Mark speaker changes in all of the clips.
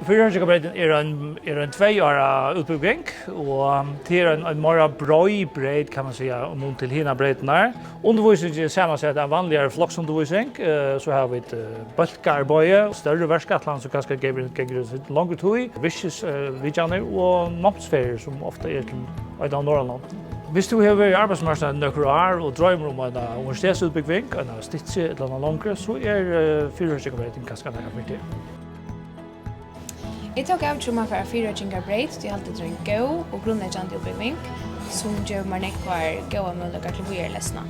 Speaker 1: Fyrhjørnsjøkabreiden en 2-årig utbygging, og det en mer brøy breid, kan man säga, om til hina breidene. Undervisning er samme sett en vanligere floksundervisning, så har vi et bølgearbeid, større verskatland som kanskje gav langere tid, visses vidjaner og momsferier som ofte er til et av Norrland. Hvis du har vært i arbeidsmarkedet noen år og drømmer om en universitetsutbygging, en stitse eller noe langere, så er fyrhjørnsjøkabreiden ganske viktig.
Speaker 2: Jeg tok avtrumma for 4 breit, det er alltid en god og grunnleggende utbygging, som gjør meg nekvar gode muligheter til å gjøre lesene.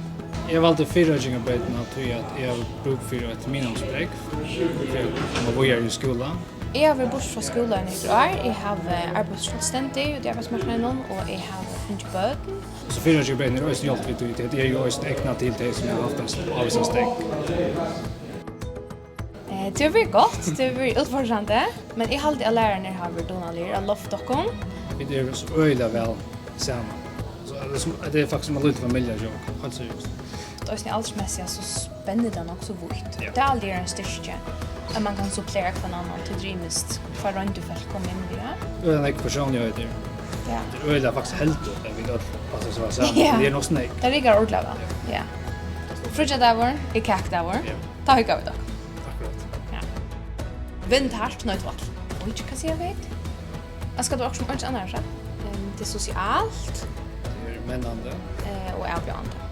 Speaker 3: Jeg valgte 4 breiten av tog at jeg har bruk for et minimumsbrek for å gjøre i skolen.
Speaker 2: Jeg har vært bort fra skolen i år, jeg har arbeidet selvstendig ut i arbeidsmarkedet, og jeg har funnet bøten.
Speaker 3: Så 4 breiten er også hjelp litt ut, det er jo også egnet til det som jeg har haft en avvisningssteg.
Speaker 2: Det har vært godt, det har vært utfordrende, men jeg har alltid lærerne har vært donalige av loftdokken.
Speaker 3: Vi er så øyelig vel sammen. Det er faktisk som en liten familiejokk, helt seriøst.
Speaker 2: Det er aldersmessig så spennende det nok så vidt. Det er aldri en styrke at man kan supplere hver annen til drivmest for røntufelt komme inn i det.
Speaker 3: Det er ikke personligheter. Det er øyelig faktisk helt ut, vi gjør passer så sammen. Det er noe snakk.
Speaker 2: Det rigger ordentlig, ja. Frutjadaver, i kakdaver, ta høyga vi da. Vänd hardt nøyt vart. Oj, hva sier jeg vet? Jeg skal du også om alt annet, det er sosialt.
Speaker 3: Det er mennende.
Speaker 2: Og avgjørende.